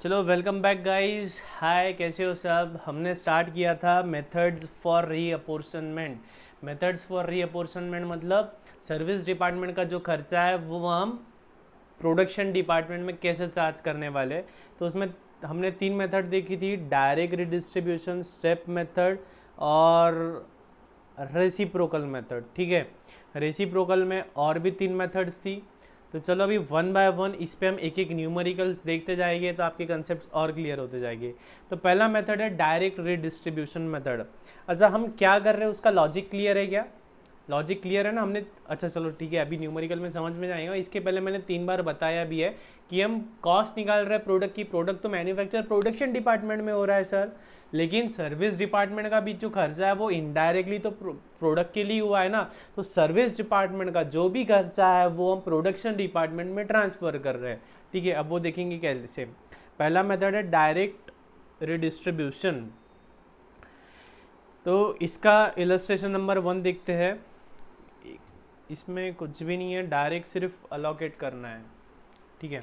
चलो welcome back guys. हाय, कैसे हो सब। हमने स्टार्ट किया था मेथड्स फॉर रीअपोर्शनमेंट। मेथड्स फॉर रीअपोर्शनमेंट मतलब सर्विस डिपार्टमेंट का जो खर्चा है वो हम प्रोडक्शन डिपार्टमेंट में कैसे चार्ज करने वाले। तो उसमें हमने 3 मेथड देखी थी, डायरेक्ट रिडिस्ट्रीब्यूशन, स्टेप मेथड और रेसिप्रोकल मेथड। ठीक है, रेसिप्रोकल में और भी 3 मेथड्स थी। तो चलो अभी वन बाय वन इस पे हम एक एक न्यूमेरिकल्स देखते जाएंगे तो आपके कंसेप्ट और क्लियर होते जाएंगे। तो पहला मेथड है डायरेक्ट रिडिस्ट्रीब्यूशन मेथड। अच्छा, हम क्या कर रहे हैं उसका लॉजिक क्लियर है क्या? लॉजिक क्लियर है ना हमने? अच्छा चलो ठीक है, अभी न्यूमेरिकल में समझ में जाएगा। इसके पहले मैंने 3 बार बताया भी है कि हम कॉस्ट निकाल रहे हैं प्रोडक्ट की। प्रोडक्ट तो मैन्युफैक्चर प्रोडक्शन डिपार्टमेंट में हो रहा है सर, लेकिन सर्विस डिपार्टमेंट का भी जो खर्चा है वो इनडायरेक्टली तो प्रोडक्ट के लिए हुआ है ना। तो सर्विस डिपार्टमेंट का जो भी खर्चा है वो हम प्रोडक्शन डिपार्टमेंट में ट्रांसफ़र कर रहे हैं। ठीक है, अब वो देखेंगे कैसे। पहला मेथड है डायरेक्ट रिडिस्ट्रीब्यूशन। तो इसका इलस्ट्रेशन नंबर 1 देखते हैं। इसमें कुछ भी नहीं है, डायरेक्ट सिर्फ अलोकेट करना है। ठीक है,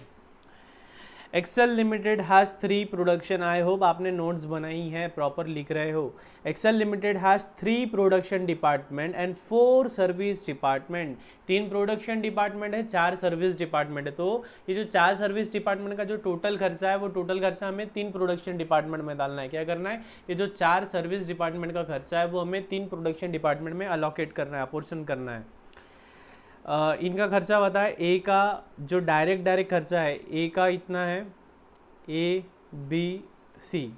Excel Limited has 3 production. I hope आपने नोट्स बनाई है, प्रॉपर लिख रहे हो। Excel Limited has 3 production department and 4 service department. 3 production department है, 4 सर्विस डिपार्टमेंट है। तो ये जो 4 सर्विस डिपार्टमेंट का जो टोटल खर्चा है वो टोटल खर्चा हमें 3 प्रोडक्शन डिपार्टमेंट में डालना है। क्या करना है, ये जो 4 सर्विस डिपार्टमेंट का खर्चा है वो हमें 3 प्रोडक्शन डिपार्टमेंट में अलोकेट करना है, अपोर्शन करना है। इनका खर्चा बताए। ए का जो डायरेक्ट खर्चा है, ए का इतना है, ए बी सी।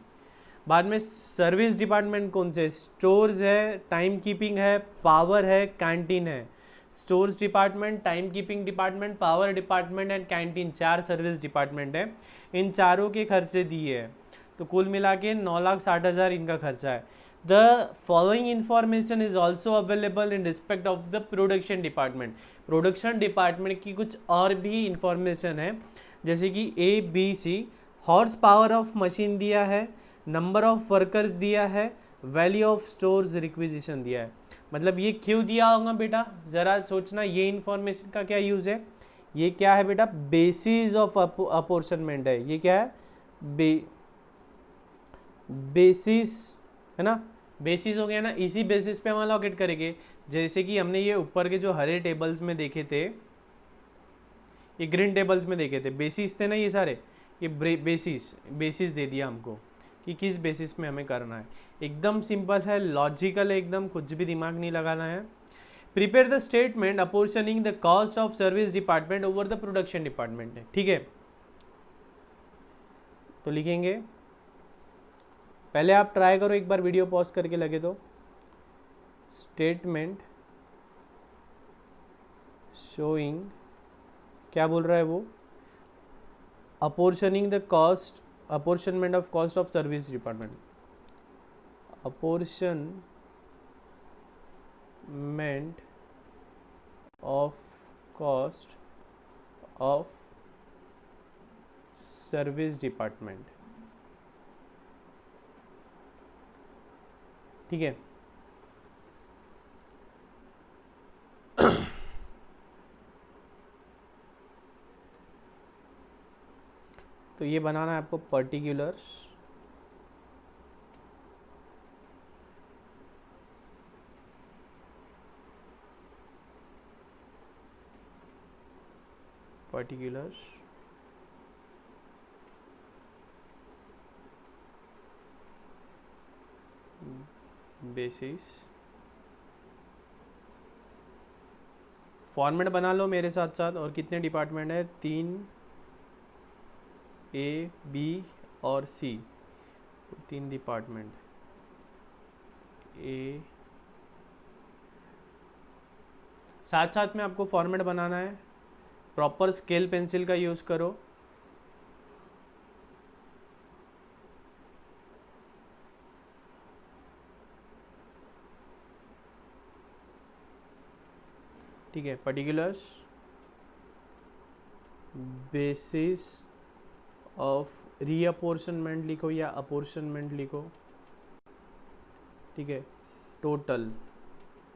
बाद में सर्विस डिपार्टमेंट कौन से, स्टोर्स है, टाइम कीपिंग है, पावर है, कैंटीन है। Stores department, time keeping department, power department and canteen, 4 service department है। इन चारों के खर्चे दिए हैं, तो कुल मिला के 9,60,000 इनका खर्चा है। The following information is also available in respect of the production department. Production department की कुछ और भी इंफॉर्मेशन है, जैसे कि a b c. Horse power of machine दिया है, नंबर ऑफ वर्कर्स दिया है, वैल्यू ऑफ स्टोर्स रिक्विजिशन दिया है। मतलब ये क्यों दिया होगा बेटा, ज़रा सोचना। ये इंफॉर्मेशन का क्या यूज़ है? ये क्या है बेटा, बेसिस ऑफ अपोर्शनमेंट है। ये क्या है, बेसिस है ना। बेसिस हो गया ना, इसी बेसिस पे हम अलॉकेट करेंगे। जैसे कि हमने ये ऊपर के जो हरे टेबल्स में देखे थे, ये ग्रीन टेबल्स में देखे थे, बेसिस थे ना ये सारे। ये बेसिस दे दिया हमको कि किस बेसिस में हमें करना है। एकदम सिंपल है, लॉजिकल है एकदम, कुछ भी दिमाग नहीं लगाना है। Prepare the statement apportioning the cost of service department over the production department है। ठीक है, तो लिखेंगे। पहले आप ट्राई करो एक बार, वीडियो पॉज करके लगे तो। स्टेटमेंट शोइंग, क्या बोल रहा है वो, apportioning the cost, apportionment of cost of service department, apportionment of cost of service department. ठीक है, तो ये बनाना है आपको पर्टिकुलर्स, बेसिस। फॉर्मेट बना लो मेरे साथ साथ। और कितने डिपार्टमेंट है, 3, ए बी और सी। 3 डिपार्टमेंट, ए। साथ साथ में आपको फॉर्मेट बनाना है, प्रॉपर स्केल पेंसिल का यूज़ करो। ठीक है, पर्टिकुलर्स, बेसिस ऑफ रीअपोर्शनमेंट लिखो या अपोर्शनमेंट लिखो। ठीक है, टोटल।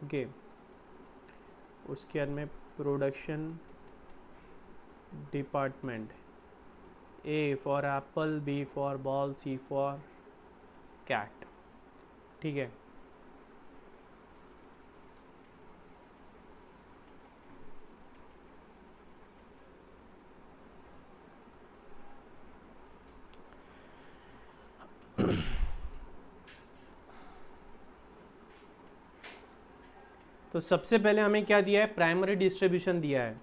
ओके, उसके बाद में production department, a for apple, b for ball, c for cat. ठीक है, तो सबसे पहले हमें क्या दिया है, प्राइमरी डिस्ट्रीब्यूशन दिया है,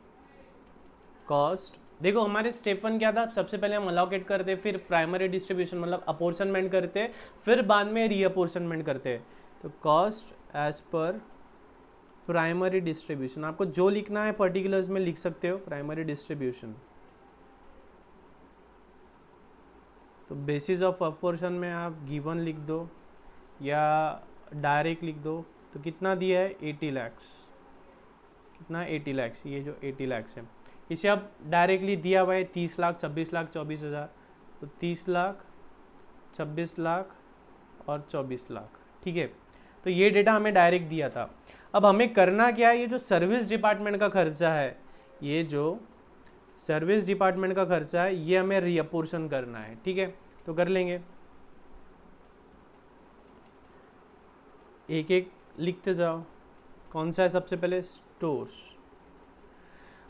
कॉस्ट। देखो हमारे स्टेप 1 क्या था, सबसे पहले हम अलोकेट करते, फिर प्राइमरी डिस्ट्रीब्यूशन मतलब अपोर्शनमेंट करते, फिर बाद में रीअपोर्शनमेंट करते। तो cost as per primary distribution, आपको जो लिखना है पर्टिकुलर्स में लिख सकते हो, प्राइमरी डिस्ट्रीब्यूशन। तो बेसिस ऑफ अपोर्शन में आप गिवन लिख दो या डायरेक्ट लिख दो। तो कितना दिया है, 80 लाख्स। कितना, 80 लाख्स, ये जो 80 लाख्स है इसे अब डायरेक्टली दिया हुआ है 30 लाख, 26 लाख, 24,000। तो 30 लाख, 26 लाख और 24 लाख। ठीक है, तो ये डेटा हमें डायरेक्ट दिया था। अब हमें करना क्या है, ये जो सर्विस डिपार्टमेंट का खर्चा है, ये जो सर्विस डिपार्टमेंट का खर्चा है, ये हमें रीअपोर्शन करना है। ठीक है, तो कर लेंगे, एक एक लिखते जाओ। कौन सा है सबसे पहले, स्टोर्स।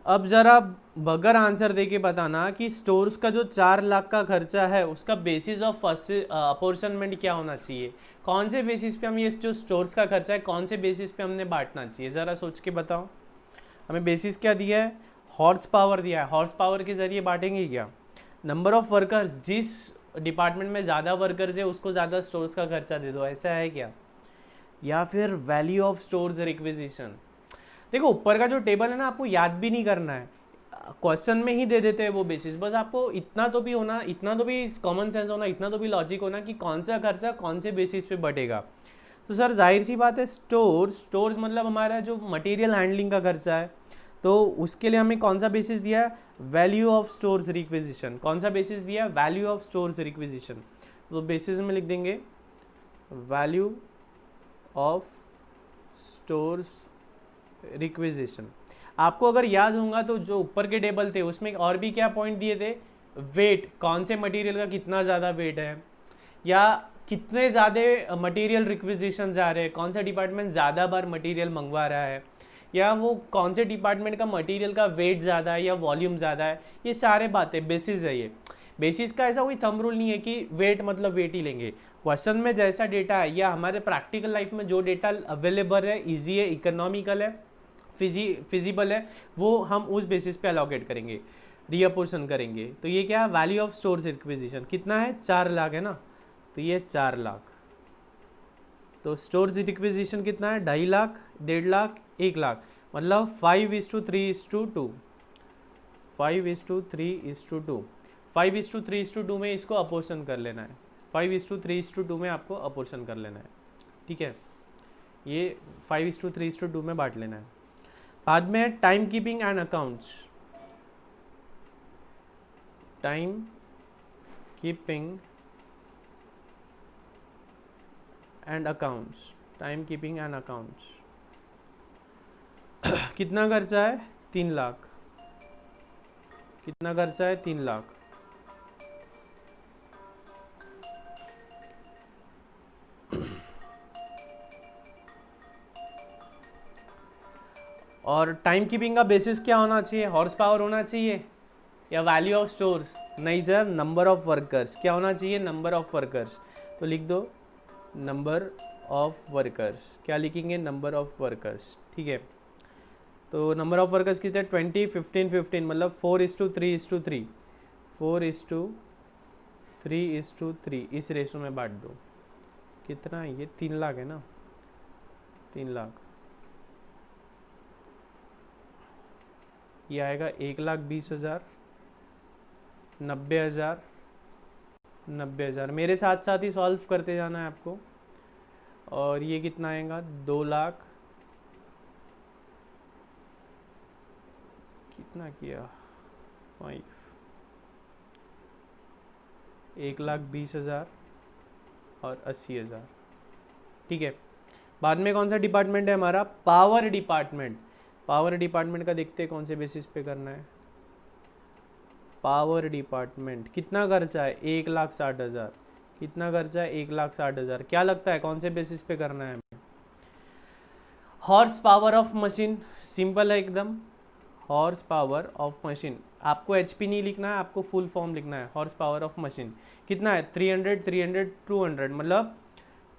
अब ज़रा बगैर आंसर देके बताना कि स्टोर्स का जो 4 लाख का खर्चा है उसका बेसिस ऑफ अपोर्शनमेंट क्या होना चाहिए, कौन से बेसिस पे हम ये जो स्टोर्स का खर्चा है कौन से बेसिस पे हमने बांटना चाहिए, ज़रा सोच के बताओ। हमें बेसिस क्या दिया है, हॉर्स पावर दिया है, हॉर्स पावर के ज़रिए बांटेंगे क्या। नंबर ऑफ वर्कर्स, जिस डिपार्टमेंट में ज़्यादा वर्कर्स है उसको ज़्यादा स्टोर्स का खर्चा दे दो, ऐसा है क्या। या फिर वैल्यू ऑफ स्टोर्स रिक्विजिशन। देखो ऊपर का जो टेबल है ना, आपको याद भी नहीं करना है, क्वेश्चन में ही दे देते हैं वो बेसिस। बस आपको इतना तो भी होना, इतना तो भी कॉमन सेंस होना, इतना तो भी लॉजिक होना कि कौन सा खर्चा कौन से बेसिस पे बढ़ेगा। तो सर जाहिर सी बात है, स्टोर्स मतलब हमारा जो मटेरियल हैंडलिंग का खर्चा है, तो उसके लिए हमें कौन सा बेसिस दिया है, वैल्यू ऑफ स्टोर्स रिक्विजिशन। कौन सा बेसिस दिया है, वैल्यू ऑफ स्टोर्स रिक्विजिशन। तो बेसिस में लिख देंगे वैल्यू ऑफ स्टोर्स रिक्विजिशन। आपको अगर याद होगा तो जो ऊपर के टेबल थे उसमें और भी क्या पॉइंट दिए थे, वेट, कौन से मटेरियल का कितना ज़्यादा वेट है, या कितने ज़्यादा मटेरियल रिक्विजिशन आ रहे हैं, कौन सा डिपार्टमेंट ज़्यादा बार मटेरियल मंगवा रहा है, या वो कौन से डिपार्टमेंट का मटेरियल का वेट ज़्यादा है या वॉल्यूम ज़्यादा है। ये सारे बातें बेसिस है। ये बेसिस का ऐसा कोई थंब रूल नहीं है कि वेट मतलब वेट ही लेंगे। क्वेश्चन में जैसा डेटा है या हमारे प्रैक्टिकल लाइफ में जो डेटा अवेलेबल है, ईजी है, इकोनॉमिकल है, फिजिबल है, वो हम उस बेसिस पे अलोकेट करेंगे, रीअपोर्शन करेंगे। तो ये क्या है, वैल्यू ऑफ स्टोर्स रिक्विजिशन कितना है, 4 लाख है ना, तो ये 4 लाख। तो स्टोर्स रिक्विजिशन कितना है, 2.5 लाख, 1.5 लाख, 1 लाख, मतलब 5:3:2, 5:3:2, 5:3:2 में इसको अपोर्शन कर लेना है, 5:3:2 में आपको अपोर्शन कर लेना है। ठीक है, ये 5:3:2 में बांट लेना है। बाद में time keeping and accounts, time keeping and accounts, time keeping and accounts कितना खर्चा है, 3 लाख। कितना खर्चा है, 3 लाख। और टाइम कीपिंग का बेसिस क्या होना चाहिए, हॉर्स पावर होना चाहिए या वैल्यू ऑफ स्टोर्स, नहीं सर, नंबर ऑफ वर्कर्स। क्या होना चाहिए, नंबर ऑफ वर्कर्स। तो लिख दो नंबर ऑफ वर्कर्स, क्या लिखेंगे, नंबर ऑफ वर्कर्स। ठीक है, तो नंबर ऑफ वर्कर्स कितने, 20, 15, 15, मतलब 4:3:3, 4:3:3 इस रेशो में बांट दो। कितना है ये, 3 लाख है ना, 3 लाख। ये आएगा 1,20,000, 90,000, 90,000। मेरे साथ साथ ही सॉल्व करते जाना है आपको। और ये कितना आएगा, 2 लाख, कितना किया, 5, 1,20,000 और 80,000। ठीक है, बाद में कौन सा डिपार्टमेंट है हमारा, पावर डिपार्टमेंट। पावर डिपार्टमेंट का देखते हैं कौन से बेसिस पे करना है। पावर डिपार्टमेंट कितना खर्चा है? 1,60,000। कितना खर्चा है? 1,60,000। क्या लगता है कौन से बेसिस पे करना है हमें? Horse power of machine, simple है एकदम। हॉर्स पावर ऑफ मशीन, आपको HP नहीं लिखना है, आपको फुल फॉर्म लिखना है। हॉर्स पावर ऑफ मशीन कितना है? 300 300 200, मतलब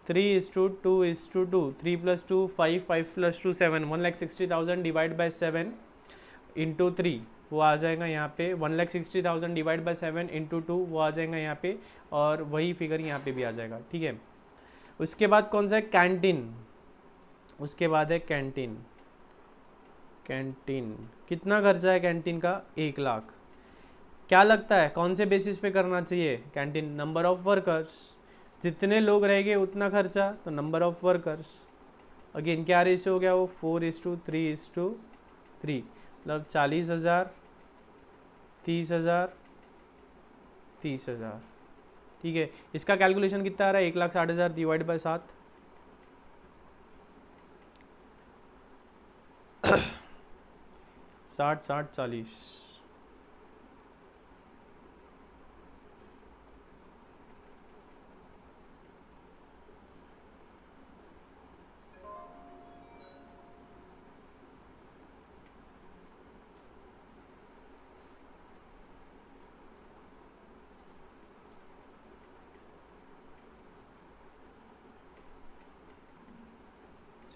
3:2:2, 3 + 2 5, 5 + 2 7, 1,60,000 डिवाइड बाई 7 इंटू 3 वो आ जाएगा यहाँ पे। 1,60,000 डिवाइड बाई 7 इंटू 2 वो आ जाएगा यहाँ पे, और वही फिगर यहाँ पे भी आ जाएगा, ठीक है। उसके बाद कौन सा है? कैंटीन। उसके बाद है कैंटीन। कैंटीन कितना खर्चा है कैंटीन का? 1,00,000। क्या लगता है कौन से बेसिस पे करना चाहिए कैंटीन? नंबर ऑफ वर्कर्स, जितने लोग रहेंगे उतना खर्चा, तो नंबर ऑफ वर्कर्स। अगेन क्या रेशियो हो गया वो? 4:3:3, मतलब 40,000, 30,000, 30,000, ठीक है। इसका कैलकुलेशन कितना आ रहा है? 1,60,000 डिवाइड बाय 7, 60 60 40।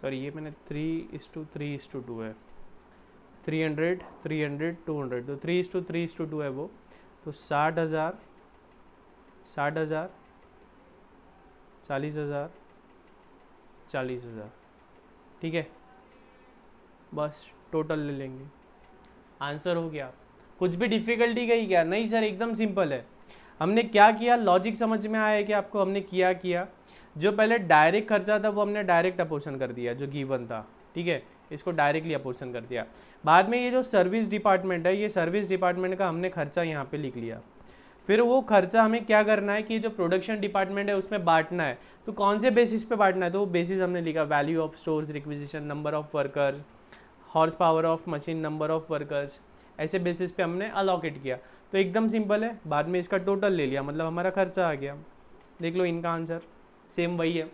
सॉरी, ये मैंने 3:3:2 है। 300 300 200, तो 3:3:2 है वो। तो 60,000 60,000 40,000 40,000, ठीक है। बस टोटल ले लेंगे, आंसर हो गया। कुछ भी डिफिकल्टी गई क्या? नहीं सर, एकदम सिंपल है। हमने क्या किया, लॉजिक समझ में आया कि आपको? हमने किया जो पहले डायरेक्ट खर्चा था वो हमने डायरेक्ट अपोर्शन कर दिया, जो गिवन था, ठीक है, इसको डायरेक्टली अपोर्शन कर दिया। बाद में ये जो सर्विस डिपार्टमेंट है, ये सर्विस डिपार्टमेंट का हमने खर्चा यहाँ पे लिख लिया। फिर वो खर्चा हमें क्या करना है कि जो प्रोडक्शन डिपार्टमेंट है उसमें बांटना है। तो कौन से बेसिस पे बांटना है? तो वो बेसिस हमने लिखा, value of stores requisition, number of workers, horse power of machine, number of workers, ऐसे बेसिस पे हमने अलोकेट किया। तो एकदम सिंपल है। बाद में इसका टोटल ले लिया, मतलब हमारा खर्चा आ गया। देख लो इनका आंसर सेम वही है,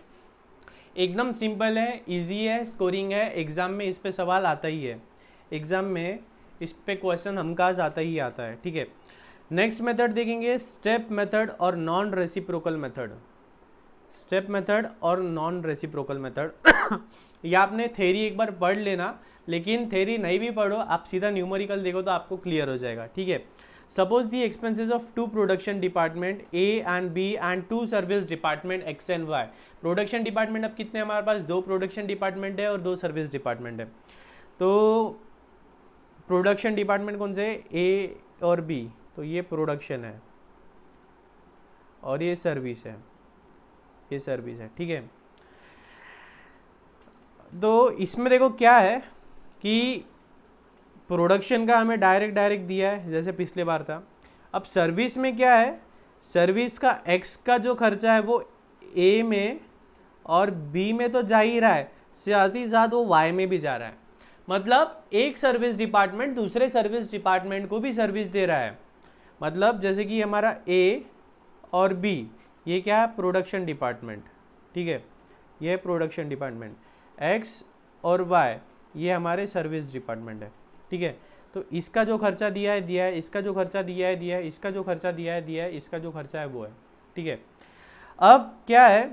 एकदम सिंपल है, इजी है, स्कोरिंग है। एग्जाम में इस पे सवाल आता ही है, एग्जाम में इस पे क्वेश्चन हमकाज आता ही आता है, ठीक है। नेक्स्ट मेथड देखेंगे, स्टेप मेथड और non reciprocal method. Step method और नॉन रेसिप्रोकल मेथड ये आपने थ्योरी एक बार पढ़ लेना, लेकिन थ्योरी नहीं भी पढ़ो, आप सीधा न्यूमेरिकल देखो तो आपको क्लियर हो जाएगा, ठीक है। Suppose the expenses of 2 production department A and B and 2 service department X and Y। Production department अब कितने हमारे पास? 2 प्रोडक्शन डिपार्टमेंट है और 2 सर्विस डिपार्टमेंट है। तो प्रोडक्शन डिपार्टमेंट कौन से? A और B, तो ये प्रोडक्शन है और ये सर्विस है, ये सर्विस है, ठीक है। तो इसमें देखो क्या है कि प्रोडक्शन का हमें डायरेक्ट दिया है जैसे पिछले बार था। अब सर्विस में क्या है? सर्विस का X का जो खर्चा है वो A में और B में तो जा ही रहा है, साथ ही साथ वो Y में भी जा रहा है। मतलब एक सर्विस डिपार्टमेंट दूसरे सर्विस डिपार्टमेंट को भी सर्विस दे रहा है। मतलब जैसे कि हमारा A और B, ये क्या है? प्रोडक्शन डिपार्टमेंट, ठीक है, ये है प्रोडक्शन डिपार्टमेंट। X और Y ये हमारे सर्विस डिपार्टमेंट है, ठीक है। तो इसका जो खर्चा दिया है, इसका जो खर्चा दिया है, इसका जो खर्चा दिया है, इसका जो खर्चा है वो है, ठीक है। अब क्या है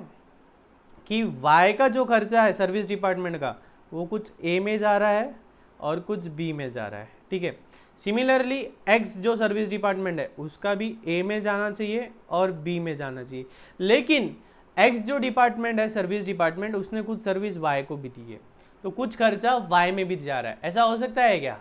कि Y का जो खर्चा है सर्विस डिपार्टमेंट का, वो कुछ A में जा रहा है और कुछ B में जा रहा है, ठीक है। सिमिलरली X जो सर्विस डिपार्टमेंट है उसका भी A में जाना चाहिए और B में जाना चाहिए, लेकिन X जो डिपार्टमेंट है सर्विस डिपार्टमेंट, उसने कुछ सर्विस Y को भी दी है, तो कुछ खर्चा Y में भी जा रहा है। ऐसा हो सकता है क्या?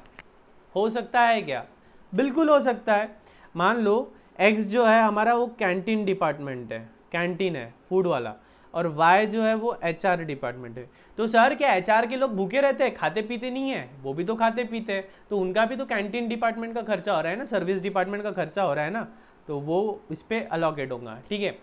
हो सकता है क्या? बिल्कुल हो सकता है। मान लो X जो है हमारा वो कैंटीन डिपार्टमेंट है, कैंटीन है फूड वाला, और Y जो है वो HR डिपार्टमेंट है। तो सर क्या HR के लोग भूखे रहते हैं, खाते पीते नहीं है? वो भी तो खाते पीते हैं, तो उनका भी तो कैंटीन डिपार्टमेंट का खर्चा हो रहा है ना, सर्विस डिपार्टमेंट का खर्चा हो रहा है ना, तो वो इस पर अलॉकेट होगा, ठीक है।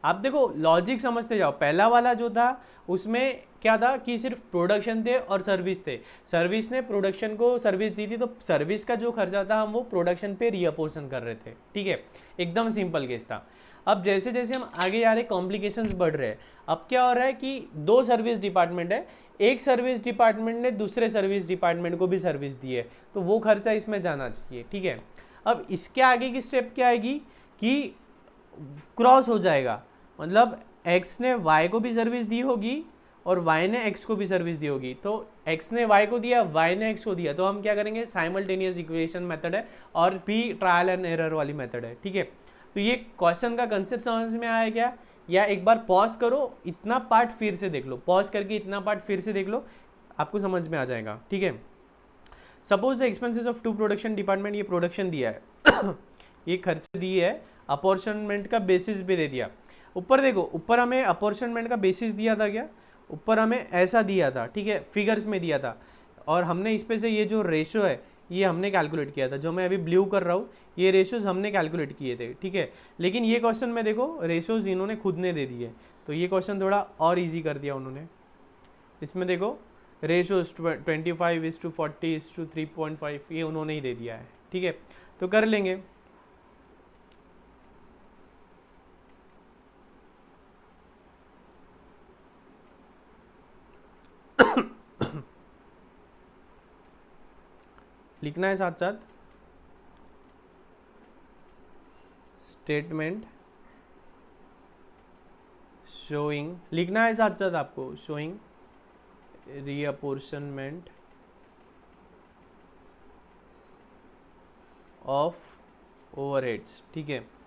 आप देखो लॉजिक समझते जाओ। पहला वाला जो था उसमें क्या था कि सिर्फ प्रोडक्शन थे और सर्विस थे, सर्विस ने प्रोडक्शन को सर्विस दी थी, तो सर्विस का जो खर्चा था हम वो प्रोडक्शन पे रीअपोर्शन कर रहे थे, ठीक है, एकदम सिंपल केस था। अब जैसे जैसे हम आगे जा रहे कॉम्प्लिकेशंस बढ़ रहे हैं। अब क्या हो रहा है कि दो सर्विस डिपार्टमेंट है, एक सर्विस डिपार्टमेंट ने दूसरे सर्विस डिपार्टमेंट को भी सर्विस दी है, तो वो खर्चा इसमें जाना चाहिए, ठीक है। अब इसके आगे की स्टेप क्या आएगी कि क्रॉस हो जाएगा, मतलब x ने y को भी सर्विस दी होगी और y ने x को भी सर्विस दी होगी, तो x ने y को दिया, y ने x को दिया, तो हम क्या करेंगे, साइमल्टेनियस इक्वेशन मेथड है और भी ट्रायल एंड एरर वाली मेथड है, ठीक है। तो ये क्वेश्चन का कंसेप्ट समझ में आया क्या, या एक बार पॉज करो, इतना पार्ट फिर से देख लो, पॉज करके इतना पार्ट फिर से देख लो, आपको समझ में आ जाएगा, ठीक है। Suppose the expenses of two production department, ये प्रोडक्शन दिया है ये खर्चे दिए है, अपॉर्चनमेंट का बेसिस भी दे दिया। ऊपर देखो, ऊपर हमें अपॉर्चनमेंट का बेसिस दिया था क्या, ऊपर हमें ऐसा दिया था, ठीक है, फिगर्स में दिया था, और हमने इस पे से ये जो रेशो है ये हमने कैलकुलेट किया था, जो मैं अभी ब्लू कर रहा हूँ ये रेशोज हमने कैलकुलेट किए थे, ठीक है। लेकिन ये क्वेश्चन में देखो रेशोज इन्होंने खुद ने दे दिए, तो ये क्वेश्चन थोड़ा और ईजी कर दिया उन्होंने। इसमें देखो रेशोज 25:40:3.5 ये उन्होंने ही दे दिया है, ठीक है, तो कर लेंगे। लिखना है साथ साथ, स्टेटमेंट शोइंग, लिखना है साथ साथ आपको, शोइंग रीअपोर्शनमेंट ऑफ ओवरहेड्स, ठीक है।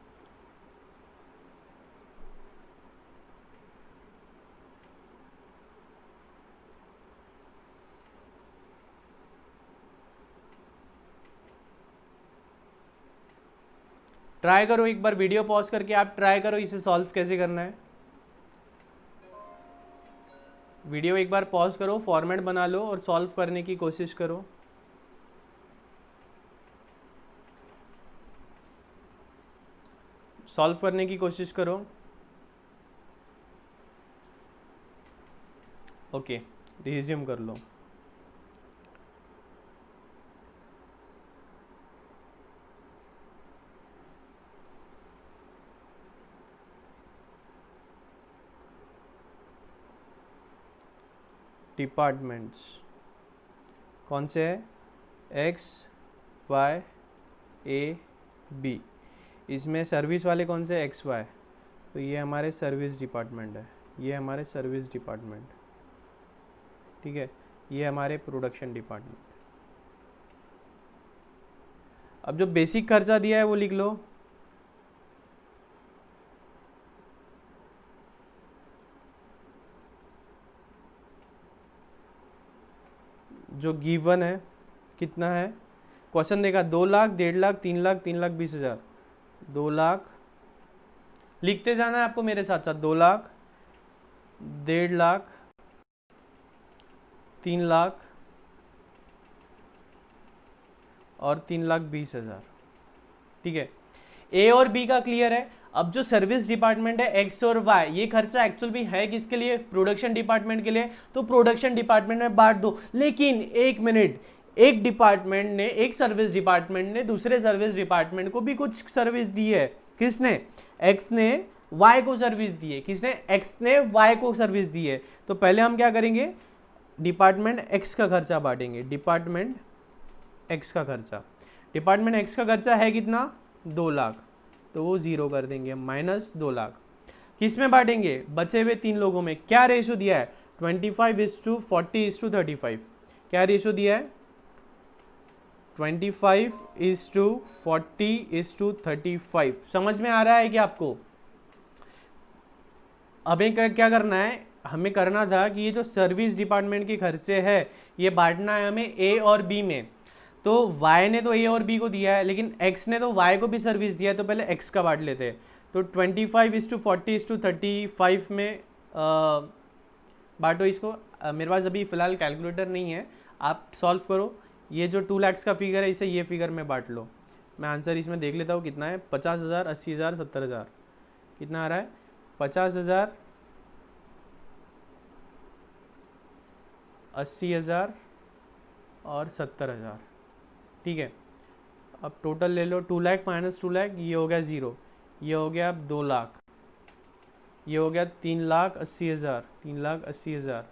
ट्राई करो एक बार, वीडियो पॉज करके आप ट्राई करो इसे सॉल्व कैसे करना है। वीडियो एक बार पॉज करो, फॉर्मेट बना लो और सॉल्व करने की कोशिश करो। सॉल्व करने की कोशिश करो। ओके, रिज्यूम कर लो। डिपार्टमेंट्स कौन से है, एक्स वाई ए बी, इसमें सर्विस वाले कौन से, एक्स वाई, तो ये हमारे सर्विस डिपार्टमेंट है, ये हमारे सर्विस डिपार्टमेंट, ठीक है, ये हमारे प्रोडक्शन डिपार्टमेंट। अब जो बेसिक खर्चा दिया है वो लिख लो, जो गिवन है कितना है, क्वेश्चन देखा 2 लाख, 1.5 लाख, 3 लाख, 3,20,000, 2 लाख, लिखते जाना है आपको मेरे साथ साथ, 2 लाख, 1.5 लाख, 3 लाख और 3,20,000, ठीक है। ए और बी का क्लियर है। अब जो सर्विस डिपार्टमेंट है एक्स और वाई, ये खर्चा एक्चुअल भी है किसके लिए, प्रोडक्शन डिपार्टमेंट के लिए, तो प्रोडक्शन डिपार्टमेंट में बांट दो। लेकिन एक मिनट, एक डिपार्टमेंट ने, एक सर्विस डिपार्टमेंट ने दूसरे सर्विस डिपार्टमेंट को भी कुछ सर्विस दी है। किसने, एक्स ने वाई को सर्विस दी है, किसने, एक्स ने वाई को सर्विस दी है। तो पहले हम क्या करेंगे, डिपार्टमेंट एक्स का खर्चा बांटेंगे, डिपार्टमेंट एक्स का खर्चा, डिपार्टमेंट एक्स का खर्चा है कितना, 2 लाख, तो वो जीरो कर देंगे, -2 लाख। किस में बांटेंगे, बचे हुए 3 लोगों में। क्या रेशो दिया है, 25:40:35, क्या रेशो दिया है, 25:40:35। समझ में आ रहा है क्या आपको। हमें क्या करना है, हमें करना था कि ये जो सर्विस डिपार्टमेंट के खर्चे है ये बांटना है हमें ए और बी में। तो y ने तो a और b को दिया है, लेकिन x ने तो y को भी सर्विस दिया है, तो पहले x का बांट लेते हैं। तो 25:40:35 में बांटो इसको। मेरे पास अभी फ़िलहाल कैलकुलेटर नहीं है, आप सॉल्व करो। ये जो 2 लाख का फिगर है इसे ये फिगर में बांट लो। मैं आंसर इसमें देख लेता हूँ कितना है, 50,000, 80,000, 70,000, कितना आ रहा है, 50,000, 80,000 और 70,000। ठीक है, अब टोटल ले लो, 2 लाख माइनस 2 लाख, ये हो गया 0, ये हो गया अब 2 लाख, ये हो गया 3,80,000, 3,80,000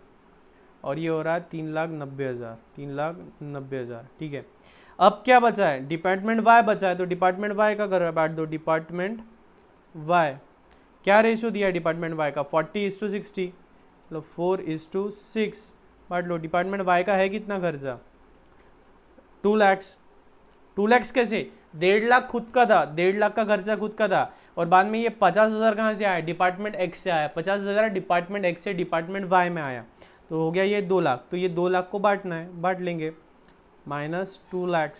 और ये हो रहा है 3,90,000, 3,90,000। ठीक है, अब क्या बचा है, डिपार्टमेंट वाई बचा है, तो डिपार्टमेंट वाई का कर बांट दो। डिपार्टमेंट वाई क्या रेशियो दिया है डिपार्टमेंट वाई का, 40:60, मतलब 4:6 बांट लो। डिपार्टमेंट वाई का है कितना खर्चा, 2 लाख। 2 लाख कैसे, 1.5 लाख खुद का था, 1.5 लाख का खर्चा खुद का था, और बाद में ये 50,000 कहाँ से आया, डिपार्टमेंट एक्स से आया, 50,000 डिपार्टमेंट एक्स से डिपार्टमेंट वाई में आया, तो हो गया ये 2 लाख। तो ये 2 लाख को बांटना है, बांट लेंगे, -2 लाख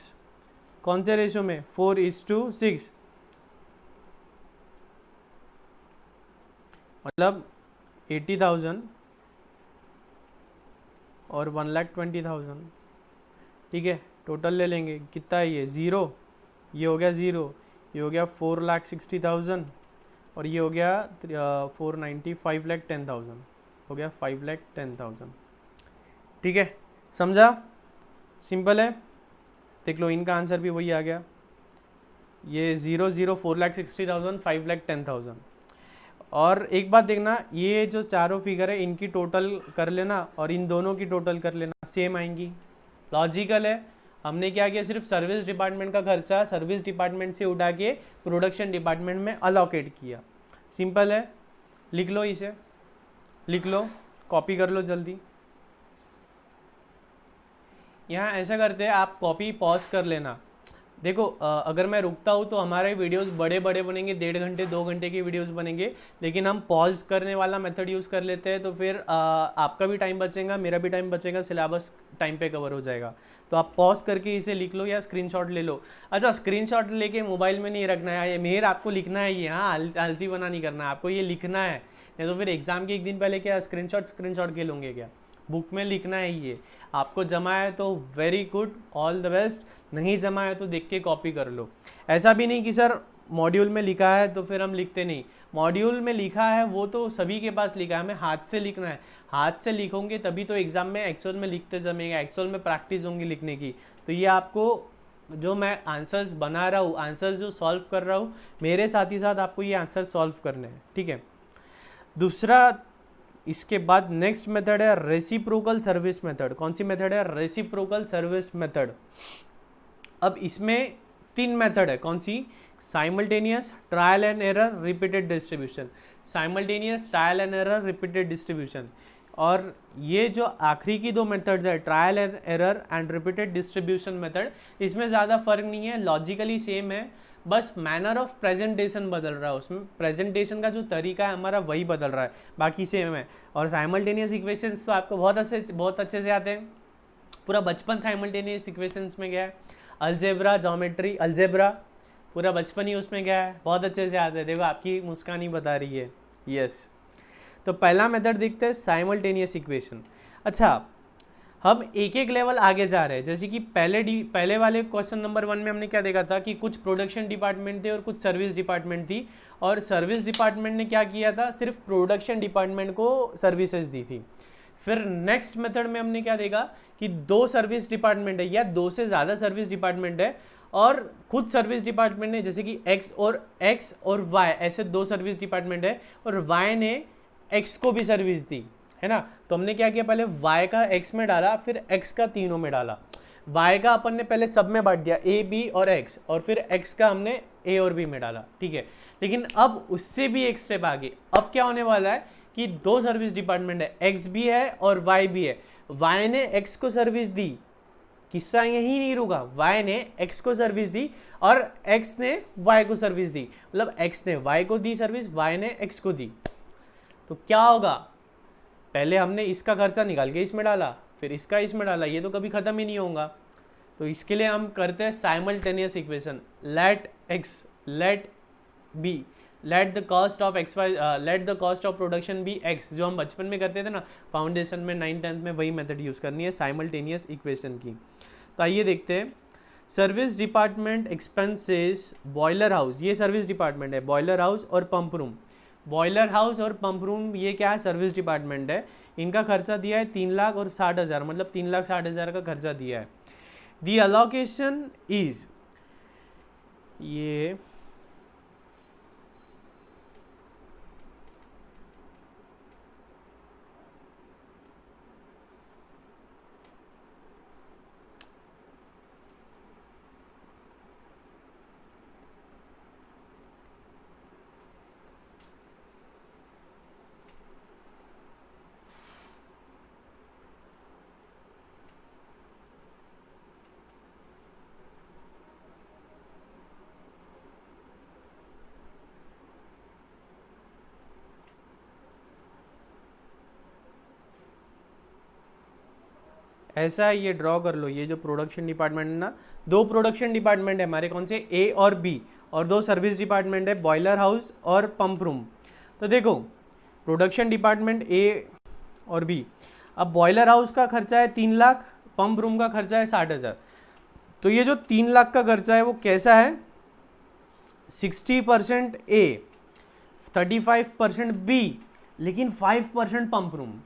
कौन से रेशियो में, 4:6, मतलब 80,000 और 1,20,000। ठीक है, टोटल ले लेंगे, कितना है ये 0, ये हो गया 0, ये हो गया 4,60,000 और ये हो गया 490, 5,10,000 हो गया, 5,10,000। ठीक है, समझा, सिंपल है। देख लो इनका आंसर भी वही आ गया, ये 0 0 4,60,000, 5,10,000। और एक बात देखना, ये जो चारों फिगर है इनकी टोटल कर लेना और इन दोनों की टोटल कर लेना, सेम आएंगी। लॉजिकल है। हमने क्या किया, सिर्फ सर्विस डिपार्टमेंट का खर्चा सर्विस डिपार्टमेंट से उठा के प्रोडक्शन डिपार्टमेंट में अलोकेट किया। सिंपल है, लिख लो, इसे लिख लो, कॉपी कर लो जल्दी। यहाँ ऐसा करते हैं, आप कॉपी पॉज कर लेना। देखो अगर मैं रुकता हूँ तो हमारे वीडियोस बड़े बड़े बनेंगे, 1.5 घंटे 2 घंटे के वीडियोस बनेंगे, लेकिन हम पॉज करने वाला मेथड यूज़ कर लेते हैं, तो फिर आपका भी टाइम बचेगा, मेरा भी टाइम बचेगा, सिलेबस टाइम पे कवर हो जाएगा। तो आप पॉज करके इसे लिख लो या स्क्रीनशॉट ले लो। अच्छा, स्क्रीनशॉट लेके मोबाइल में नहीं रखना है, मेहर आपको लिखना है ये, हाँ आलसी बना नहीं करना है, आपको ये लिखना है, नहीं तो फिर एग्जाम के एक दिन पहले क्या स्क्रीनशॉट के लोगे क्या, बुक में लिखना है ये। आपको जमा है तो very good, all the best, नहीं जमा है तो देख के कॉपी कर लो। ऐसा भी नहीं कि सर मॉड्यूल में लिखा है तो फिर हम लिखते नहीं, मॉड्यूल में लिखा है वो तो सभी के पास लिखा है, हमें हाथ से लिखना है, हाथ से लिखोगे तभी तो एग्जाम में एक्चुअल में लिखते जमेगा, एक्चुअल में प्रैक्टिस होंगी लिखने की। तो ये आपको जो मैं आंसर्स बना रहा हूँ, आंसर्स जो सॉल्व कर रहा हूँ, मेरे साथ ही साथ आपको ये आंसर सॉल्व करने हैं। ठीक है, दूसरा इसके बाद नेक्स्ट मेथड है रेसिप्रोकल सर्विस मेथड। कौन सी मेथड है, रेसिप्रोकल सर्विस मेथड। अब इसमें 3 मेथड है, कौन सी, simultaneous, trial and error, repeated distribution. Simultaneous, trial and error, repeated distribution. और ये जो आखिरी की 2 मेथड्स है, trial and error and repeated distribution method, इसमें ज़्यादा फर्क नहीं है, लॉजिकली सेम है, बस मैनर ऑफ प्रेजेंटेशन बदल रहा है, उसमें प्रेजेंटेशन का जो तरीका है हमारा वही बदल रहा है, बाकी सेम है। और साइमल्टेनियस इक्वेशंस तो आपको बहुत अच्छे से आते हैं, पूरा बचपन साइमल्टेनियस इक्वेशंस में गया है, अलजेब्रा, ज्योमेट्री, अलजेब्रा पूरा बचपन ही उसमें गया है, बहुत अच्छे से आते हैं। देखो आपकी मुस्कान ही बता रही है, यस। तो पहला मेथड देखते हैं, साइमल्टेनियस इक्वेशन। अच्छा, हम एक एक लेवल आगे जा रहे हैं, जैसे कि पहले वाले क्वेश्चन नंबर 1 में हमने क्या देखा था कि कुछ प्रोडक्शन डिपार्टमेंट थे और कुछ सर्विस डिपार्टमेंट थी, और सर्विस डिपार्टमेंट ने क्या किया था, सिर्फ प्रोडक्शन डिपार्टमेंट को सर्विसेज दी थी। फिर नेक्स्ट मेथड में हमने क्या देखा कि 2 सर्विस डिपार्टमेंट है या 2 से ज़्यादा सर्विस डिपार्टमेंट है, और खुद सर्विस डिपार्टमेंट ने, जैसे कि एक्स और वाई, ऐसे 2 सर्विस डिपार्टमेंट है, और वाई ने एक्स को भी सर्विस दी है ना। तो हमने क्या किया, पहले y का x में डाला, फिर x का तीनों में डाला। y का अपन ने पहले सब में बांट दिया, a b और x, और फिर x का हमने a और b में डाला। ठीक है, लेकिन अब उससे भी एक स्टेप आगे, अब क्या होने वाला है कि 2 सर्विस डिपार्टमेंट है, x भी है और y भी है। y ने x को सर्विस दी, किस्सा यही नहीं रुका, y ने x को सर्विस दी और x ने y को सर्विस दी, मतलब x ने y को दी सर्विस, y ने x को दी। तो क्या होगा, पहले हमने इसका खर्चा निकाल के इसमें डाला, फिर इसका इसमें डाला, ये तो कभी ख़त्म ही नहीं होगा। तो इसके लिए हम करते हैं simultaneous equation, let x let b let the cost of x y let the cost of production b x, जो हम बचपन में करते थे ना फाउंडेशन में 9th 10th में, वही मेथड यूज़ करनी है साइमल्टेनियस इक्वेशन की। तो आइए देखते हैं, service department expenses, boiler house, ये सर्विस डिपार्टमेंट है, बॉयलर हाउस और पंप रूम बॉयलर हाउस और पंप रूम ये क्या है, सर्विस डिपार्टमेंट है। इनका खर्चा दिया है 3,60,000, मतलब 3,60,000 का खर्चा दिया है। दी अलोकेशन इज, ये ऐसा है, ये ड्रॉ कर लो। ये जो प्रोडक्शन डिपार्टमेंट है ना, दो प्रोडक्शन डिपार्टमेंट है हमारे, कौन से, ए और बी, और दो सर्विस डिपार्टमेंट है, बॉयलर हाउस और पंप रूम। तो देखो प्रोडक्शन डिपार्टमेंट ए और बी, अब बॉयलर हाउस का खर्चा है 3 लाख, पंप रूम का खर्चा है 60,000। तो ये जो 3 लाख का खर्चा है वो कैसा है, 60% ए, 35% बी, लेकिन 5% पंप रूम।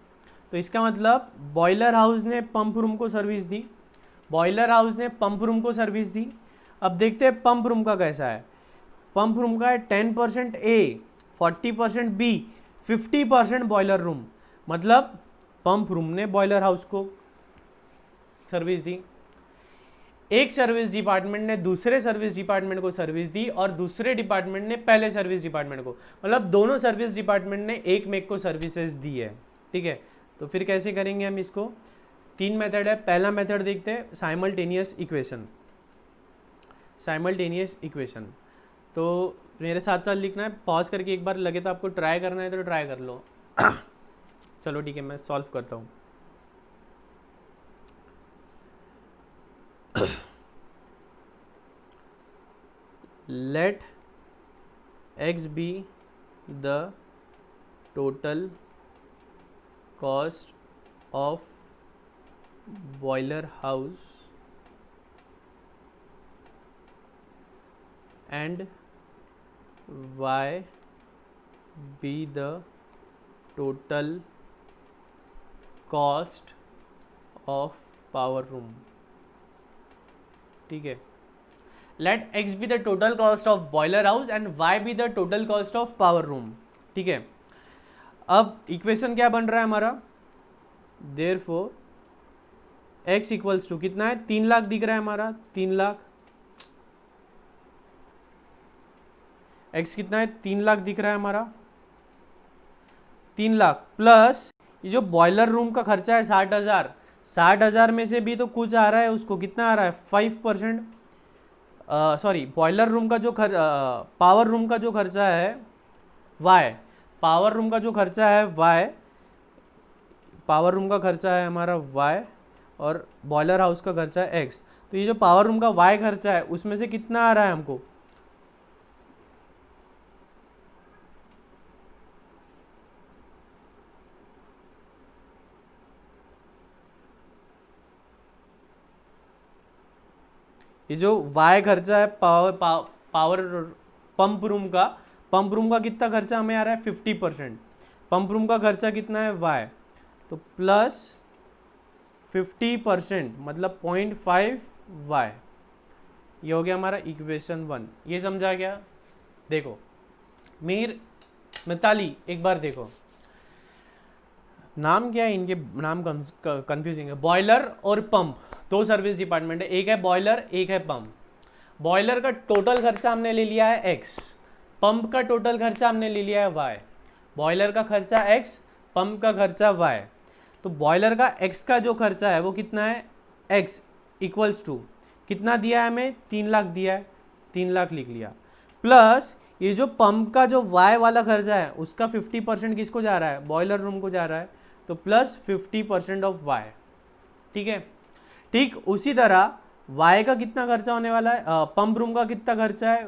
तो इसका मतलब बॉयलर हाउस ने पंप रूम को सर्विस दी, बॉयलर हाउस ने पंप रूम को सर्विस दी। अब देखते हैं पंप रूम का कैसा है। पंप रूम का है 10% ए, 40% बी, 50% बॉयलर रूम। मतलब पंप रूम ने बॉयलर हाउस को सर्विस दी, एक सर्विस डिपार्टमेंट ने दूसरे सर्विस डिपार्टमेंट को सर्विस दी, और दूसरे डिपार्टमेंट ने पहले सर्विस डिपार्टमेंट को, मतलब दोनों सर्विस डिपार्टमेंट ने एक मेक को सर्विसेज दी है। ठीक है, तो फिर कैसे करेंगे हम इसको, 3 मेथड है। पहला मेथड देखते हैं, साइमल्टेनियस इक्वेशन। साइमल्टेनियस इक्वेशन तो मेरे साथ साथ लिखना है, पॉज करके एक बार लगे तो आपको ट्राई करना है तो ट्राई कर लो। चलो ठीक है, मैं सॉल्व करता हूँ। Let x be the total cost of boiler house and y be the total cost of power room। ठीक है, let x be the total cost of boiler house and y be the total cost of power room. ठीक है, अब equation क्या बन रहा है हमारा, देयरफॉर x इक्वल्स टू कितना है, 3 लाख दिख रहा है हमारा, 3 लाख। x कितना है, 3 लाख दिख रहा है हमारा, 3 लाख प्लस ये जो बॉयलर रूम का खर्चा है 60,000, 60,000 में से भी तो कुछ आ रहा है, उसको कितना आ रहा है, 5%। सॉरी, बॉयलर रूम का जो पावर रूम का जो खर्चा है y, पावर रूम का जो खर्चा है y, पावर रूम का खर्चा है हमारा y, और बॉयलर हाउस का खर्चा है x। तो ये जो पावर रूम का y खर्चा है उसमें से कितना आ रहा है हमको, ये जो y खर्चा है पावर पंप रूम का कितना खर्चा हमें आ रहा है, 50%। पंप रूम का खर्चा कितना है y, तो प्लस 50% मतलब 0.5 y। ये हो गया हमारा इक्वेशन 1। ये समझा गया। देखो मीर, मिताली, एक बार देखो, नाम क्या है इनके, नाम कंफ्यूजिंग है। बॉयलर और पंप दो सर्विस डिपार्टमेंट है, एक है बॉयलर एक है पंप। बॉयलर का टोटल खर्चा हमने ले लिया है x, पंप का टोटल खर्चा हमने ले लिया है y। बॉयलर का खर्चा x, पंप का खर्चा y। तो बॉयलर का x का जो खर्चा है वो कितना है, x इक्वल्स टू कितना दिया है हमें, 3 लाख दिया है, 3 लाख लिख लिया, प्लस ये जो पंप का जो y वाला खर्चा है उसका 50% किसको जा रहा है, बॉयलर रूम को जा रहा है, तो प्लस 50% ऑफ y। ठीक है, ठीक उसी तरह y का कितना खर्चा होने वाला है, पंप रूम का कितना खर्चा है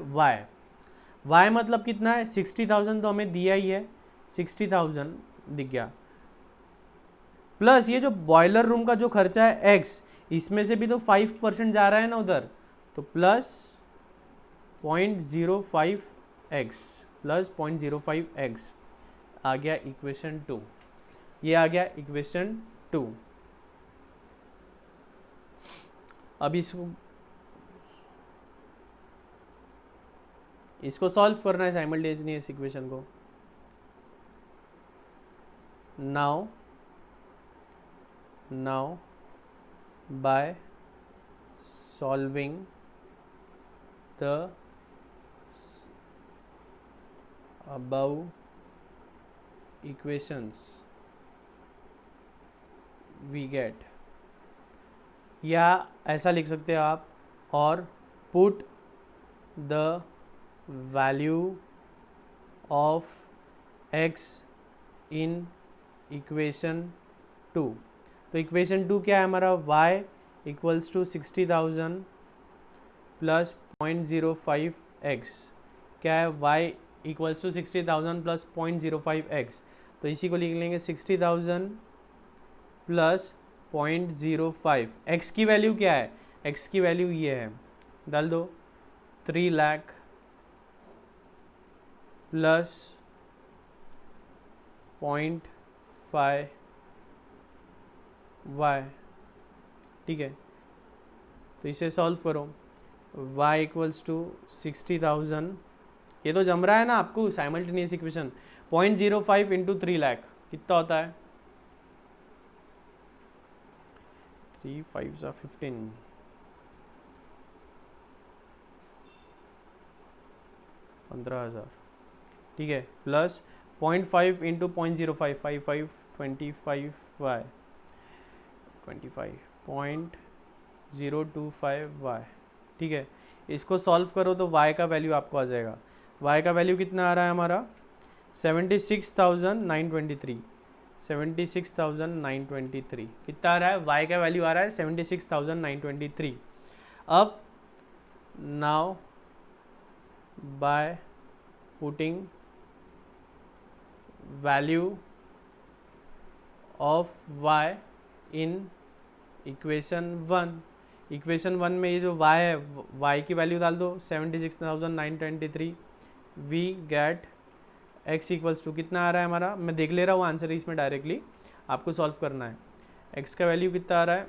y मतलब कितना है, 60,000 तो हमें दिया ही है, 60,000 दिख गया, प्लस ये जो बॉयलर रूम का जो खर्चा है x, इसमें से भी तो 5% जा रहा है ना उधर, तो प्लस 0.05x, प्लस 0.05x। आ गया इक्वेशन 2, ये आ गया इक्वेशन 2। अब इसको सॉल्व करना है साइमल्टेनियस इक्वेशन को। Now by solving the above equations we get, या ऐसा लिख सकते हैं आप, और put the value of x in equation 2। तो इक्वेशन 2 क्या है हमारा, y equals to 60,000 plus 0.05x। क्या है, y equals to 60,000 plus 0.05x। तो इसी को लिख लेंगे 60,000 प्लस 0.05। x की वैल्यू क्या है, x की वैल्यू ये है, डाल दो 3 लाख प्लस 0.5 y, ठीक है। तो इसे सॉल्व करो, y इक्वल्स टू 60,000, ये तो जम रहा है ना आपको साइमल्टेनियस इक्वेशन। 0.05 इंटू 3 लाख कितना होता है, 3 5 15, 15,000, ठीक है, प्लस 0.5 इंटू 0.05 55 25 y 25.025y, ठीक है। इसको सॉल्व करो तो y का वैल्यू आपको आ जाएगा, y का वैल्यू कितना आ रहा है हमारा 76,923, 76,923 कितना आ रहा है, y का वैल्यू आ रहा है 76,923। अब now by putting value of y in equation 1, equation 1 में ये जो y है, y की वैल्यू डाल दो 76,923, we get x equals to कितना आ रहा है हमारा, मैं देख ले रहा हूँ आंसर इसमें डायरेक्टली, आपको सॉल्व करना है। x का वैल्यू कितना आ रहा है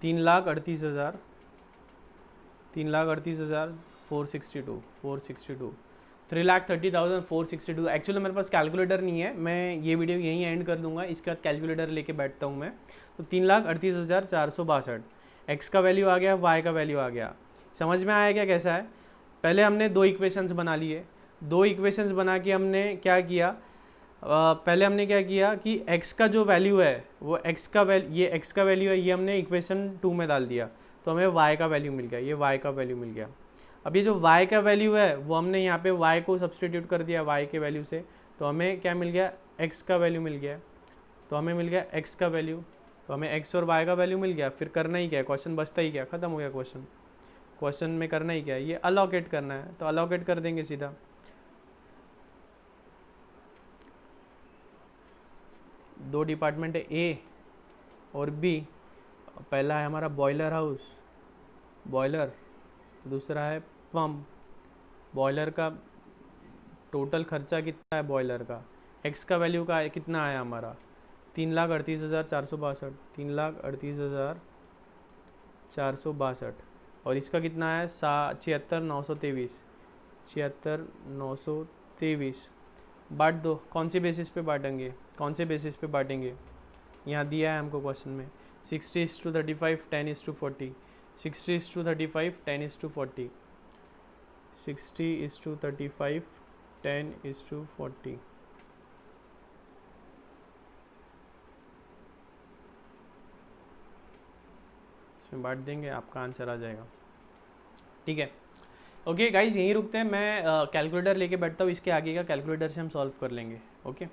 3,38,000, 3,38,462, 3,30,462। एक्चुअली मेरे पास कैलकुलेटर नहीं है, मैं ये वीडियो यहीं एंड कर दूंगा, इसके बाद कैलकुलेटर लेके बैठता हूँ मैं। तो 3,38,462, एक्स का वैल्यू आ गया, वाई का वैल्यू आ गया। समझ में आया क्या कैसा है। पहले हमने 2 इक्वेशंस बना लिए, 2 इक्वेशंस बना के हमने क्या किया, पहले हमने क्या किया कि x का जो वैल्यू है वो x का ये x का वैल्यू है, ये हमने इक्वेशन 2 में डाल दिया, तो हमें y का वैल्यू मिल गया, ये y का वैल्यू मिल गया। अब ये जो y का वैल्यू है वो हमने यहाँ पे y को सब्सटीट्यूट कर दिया y के वैल्यू से, तो हमें क्या मिल गया, x का वैल्यू मिल गया। तो हमें मिल गया x का वैल्यू, तो हमें x और y का वैल्यू मिल गया। फिर करना ही क्या है, क्वेश्चन बचता ही क्या, ख़त्म हो गया क्वेश्चन। क्वेश्चन में करना ही क्या है, ये अलोकेट करना है, तो अलोकेट कर देंगे सीधा। दो डिपार्टमेंट है ए और बी, पहला है हमारा बॉयलर हाउस, बॉयलर, दूसरा है पंप। बॉयलर का टोटल खर्चा कितना है, बॉयलर का एक्स का वैल्यू का कितना आया हमारा 3,38,462, 3,38,462, और इसका कितना है 76,923, 76,923। बांट दो, कौन से बेसिस पे बांटेंगे, कौन से बेसिस पे बांटेंगे, यहाँ दिया है हमको क्वेश्चन में 60:35, 10:40, 60:35, 10:40, 60:35, 10:40। इसमें बांट देंगे, आपका आंसर आ जाएगा। ठीक है, ओके गाइज, यहीं रुकते हैं। मैं कैलकुलेटर लेके बैठता हूँ, इसके आगे का कैलकुलेटर से हम सॉल्व कर लेंगे। ओके।